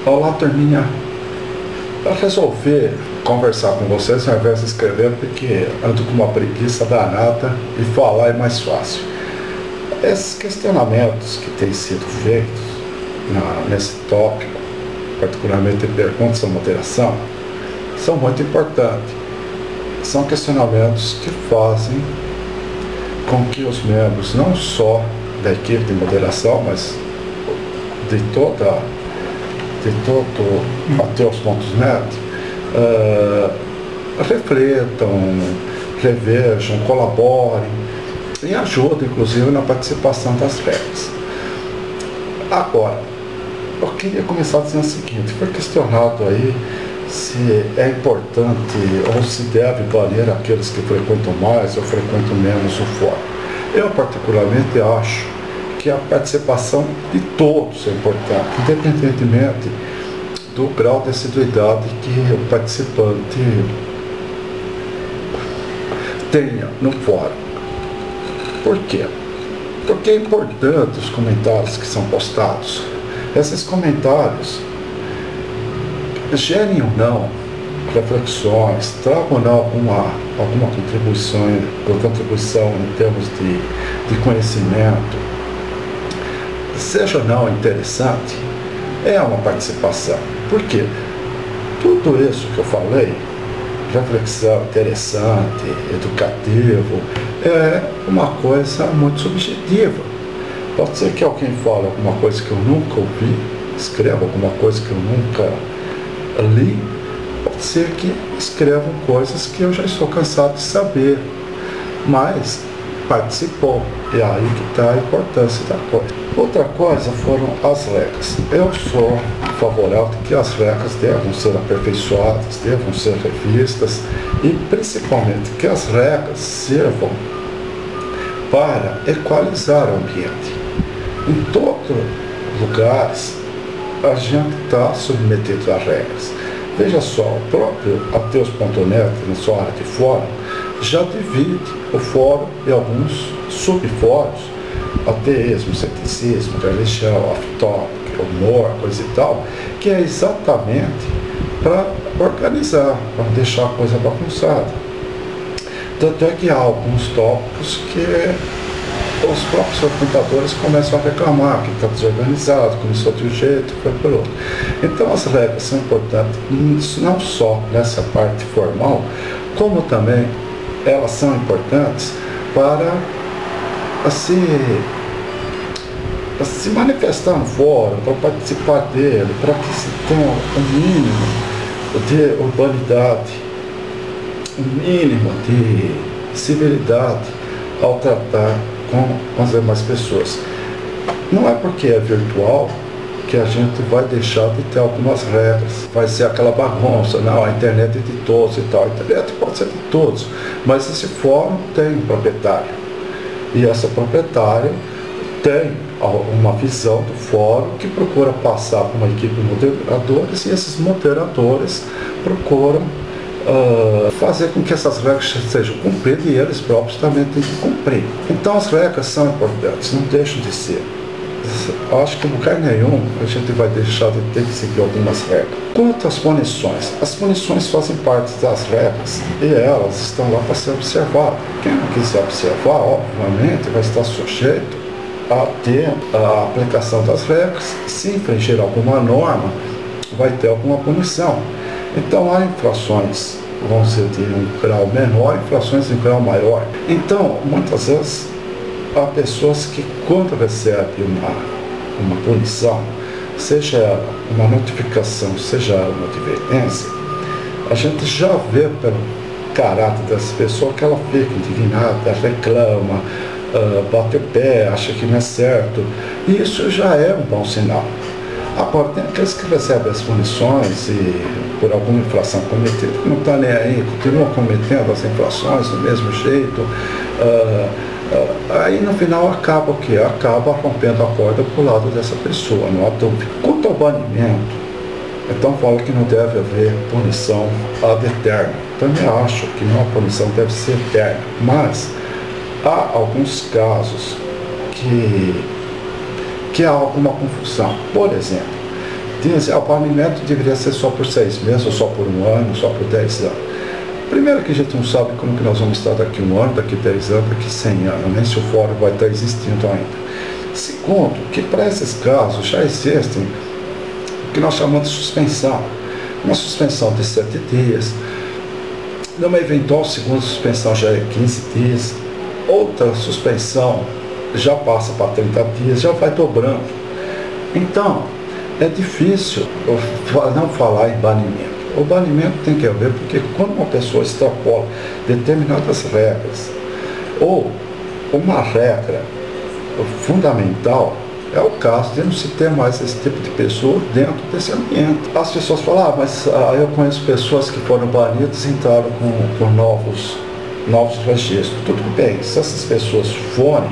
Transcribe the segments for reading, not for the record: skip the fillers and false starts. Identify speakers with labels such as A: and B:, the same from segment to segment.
A: Olá, turminha. Eu resolvi conversar com vocês ao invés de escrever, porque ando com uma preguiça danada e falar é mais fácil. Esses questionamentos que têm sido feitos nesse tópico, particularmente perguntas à moderação, são muito importantes. São questionamentos que fazem com que os membros, não só da equipe de moderação, mas de todo Ateus.net, refletam, revejam, colaborem e ajudem, inclusive, na participação das regras. Agora, eu queria começar dizendo o seguinte: foi questionado aí se é importante ou se deve valer aqueles que frequentam mais ou frequentam menos o fórum. Eu, particularmente, acho que a participação de todos é importante, independentemente do grau de assiduidade que o participante tenha no fórum. Por quê? Porque é importante os comentários que são postados. Esses comentários gerem ou não reflexões, tragam ou não alguma contribuição em termos de conhecimento, seja ou não interessante, é uma participação. Por quê? Tudo isso que eu falei, reflexão interessante, educativo, é uma coisa muito subjetiva. Pode ser que alguém fale alguma coisa que eu nunca ouvi, escreva alguma coisa que eu nunca li, pode ser que escrevam coisas que eu já estou cansado de saber, mas participou, e aí que está a importância da coisa. Outra coisa foram as regras. Eu sou favorável de que as regras devam ser aperfeiçoadas, devam ser revistas e principalmente que as regras sirvam para equalizar o ambiente. Em todos os lugares a gente está submetido a regras. Veja só, o próprio Ateus.net, na sua área de fórum, já divide o fórum em alguns subfóruns: ateísmo, ceticismo, religião, off-topic, humor, coisa e tal, que é exatamente para organizar, para não deixar a coisa bagunçada. Tanto é que há alguns tópicos que os próprios frequentadores começam a reclamar que está desorganizado, começou de um jeito, foi pelo outro. Então as regras são importantes, não só nessa parte formal, como também elas são importantes para se manifestar no fórum, para participar dele, para que se tenha um mínimo de urbanidade, um mínimo de civilidade ao tratar com as demais pessoas. Não é porque é virtual que a gente vai deixar de ter algumas regras, vai ser aquela bagunça, não, a internet é de todos e tal. A internet pode ser de todos, mas esse fórum tem um proprietário, e essa proprietária tem uma visão do fórum que procura passar para uma equipe de moderadores, e esses moderadores procuram fazer com que essas regras sejam cumpridas, e eles próprios também têm que cumprir. Então as regras são importantes, não deixam de ser. Eu acho que em lugar nenhum a gente vai deixar de ter que seguir algumas regras. Quanto às punições, as punições fazem parte das regras e elas estão lá para ser observadas. Quem não quiser observar, obviamente, vai estar sujeito a ter a aplicação das regras. Se infringir alguma norma, vai ter alguma punição. Então há infrações, vão ser de um grau menor, infrações de um grau maior. Então, muitas vezes, há pessoas que, quando recebem uma punição, seja ela uma notificação, seja ela uma advertência, a gente já vê pelo caráter dessa pessoa que ela fica indignada, reclama, bate o pé, acha que não é certo. E isso já é um bom sinal. Agora, tem aqueles que recebem as punições e, por alguma infração cometida, não está nem aí, continuam cometendo as infrações do mesmo jeito. Aí no final acaba o quê? Acaba rompendo a corda para o lado dessa pessoa, não há dúvida. Quanto ao banimento, então fala que não deve haver punição ad eterno. Também acho que não, a punição deve ser eterna, mas há alguns casos que há alguma confusão. Por exemplo, dizem que o banimento deveria ser só por 6 meses, ou só por 1 ano, só por 10 anos. Primeiro que a gente não sabe como que nós vamos estar daqui 1 ano, daqui 10 anos, daqui 100 anos, nem se o fórum vai estar existindo ainda. Segundo, que para esses casos já existem o que nós chamamos de suspensão. Uma suspensão de 7 dias, numa eventual segunda suspensão já é 15 dias, outra suspensão já passa para 30 dias, já vai dobrando. Então, é difícil não falar em banimento. O banimento tem que haver porque quando uma pessoa extrapola determinadas regras, ou uma regra fundamental, é o caso de não se ter mais esse tipo de pessoa dentro desse ambiente. As pessoas falam, mas eu conheço pessoas que foram banidas e entraram com novos registros. Tudo bem, se essas pessoas forem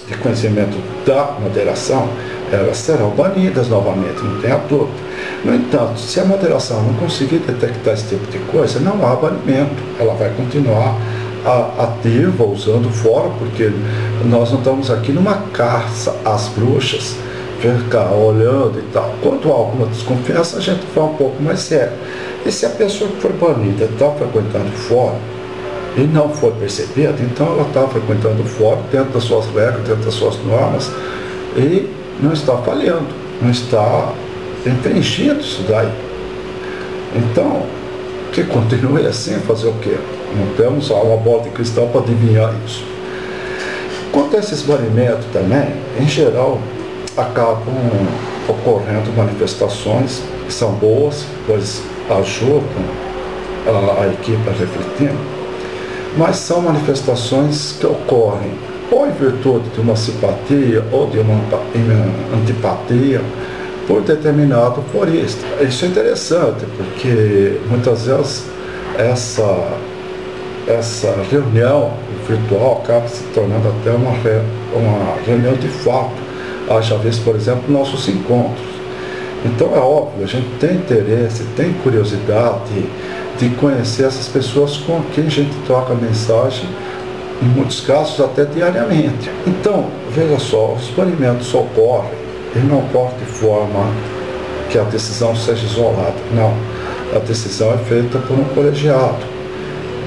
A: de conhecimento da moderação, elas serão banidas novamente, não tem a dúvida. No entanto, se a moderação não conseguir detectar esse tipo de coisa, não há banimento, ela vai continuar ativa, usando fora, porque nós não estamos aqui numa caça às bruxas, ficar olhando e tal. Quando há alguma desconfiança, a gente vai um pouco mais sério. E se a pessoa que foi banida está frequentando fora e não foi percebida, então ela está frequentando fora, dentro das suas regras, dentro das suas normas, e não está falhando, não está infringindo isso daí. Então, que continue assim, fazer o quê? Não temos uma bola de cristal para adivinhar isso. Quanto a esses banimentos também, em geral, acabam ocorrendo manifestações que são boas, pois ajudam a equipe a refletir, mas são manifestações que ocorrem ou em virtude de uma simpatia ou de uma antipatia por determinado forista. Isso é interessante, porque muitas vezes essa reunião virtual acaba se tornando até uma reunião de fato. Haja visto, por exemplo, nossos encontros. Então é óbvio, a gente tem interesse, tem curiosidade de conhecer essas pessoas com quem a gente troca mensagem, em muitos casos até diariamente. Então, veja só, os banimentos ocorrem, e não ocorre de forma que a decisão seja isolada. Não, a decisão é feita por um colegiado.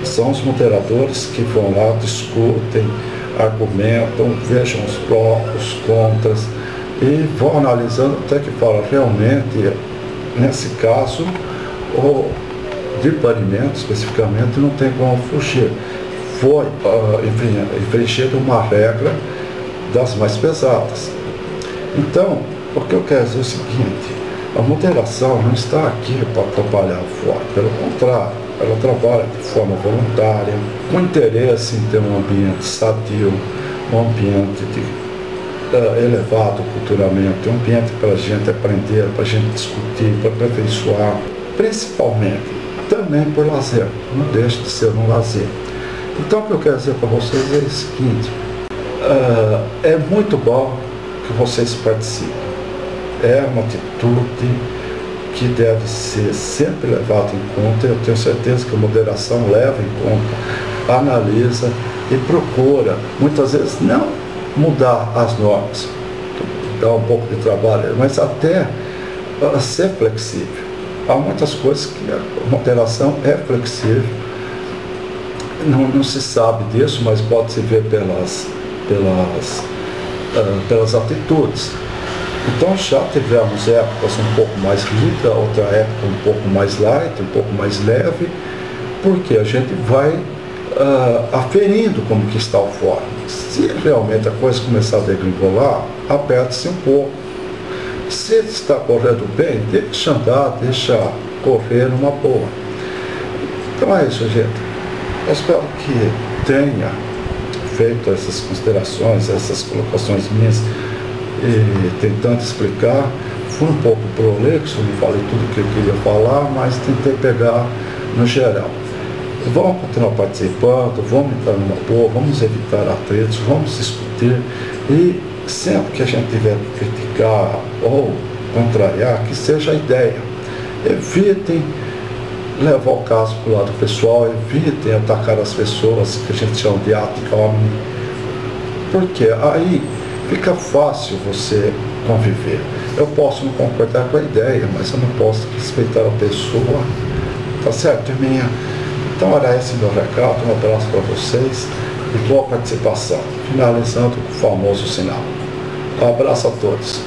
A: São os moderadores que vão lá, discutem, argumentam, vejam os prós, os contras e vão analisando até que fala realmente, nesse caso, o de banimento especificamente não tem como fugir. Foi infringida uma regra das mais pesadas. Então, o que eu quero dizer é o seguinte: a moderação não está aqui para atrapalhar o fórum, pelo contrário, ela trabalha de forma voluntária, com interesse em ter um ambiente sadio, um ambiente elevado culturalmente, um ambiente para a gente aprender, para a gente discutir, para aperfeiçoar, principalmente também por lazer, não deixa de ser um lazer. Então o que eu quero dizer para vocês é o seguinte: é muito bom que vocês participem. É uma atitude que deve ser sempre levada em conta. Eu tenho certeza que a moderação leva em conta, analisa e procura, muitas vezes, não mudar as normas, dá um pouco de trabalho, mas até ser flexível. Há muitas coisas que a moderação é flexível, não se sabe disso, mas pode-se ver pelas atitudes. Então já tivemos épocas um pouco mais rígidas, outra época um pouco mais light, um pouco mais leve, porque a gente vai aferindo como que está o fórum. Se realmente a coisa começar a degringolar, aperte-se um pouco. Se está correndo bem, deixa andar, deixa correr numa boa. Então é isso, gente. Eu espero que tenha feito essas considerações, essas colocações minhas, e tentando explicar. Fui um pouco prolixo, não falei tudo o que eu queria falar, mas tentei pegar no geral. Vamos continuar participando, vamos entrar numa boa, vamos evitar atritos, vamos discutir, e sempre que a gente tiver que criticar ou contrariar, que seja a ideia. Evitem levar o caso para o lado pessoal, evitem atacar as pessoas que a gente chama de ad hominem, porque aí fica fácil você conviver. Eu posso não concordar com a ideia, mas eu não posso respeitar a pessoa. Tá certo, turminha? Então era esse meu recado, um abraço para vocês e boa participação. Finalizando com o famoso sinal. Um abraço a todos.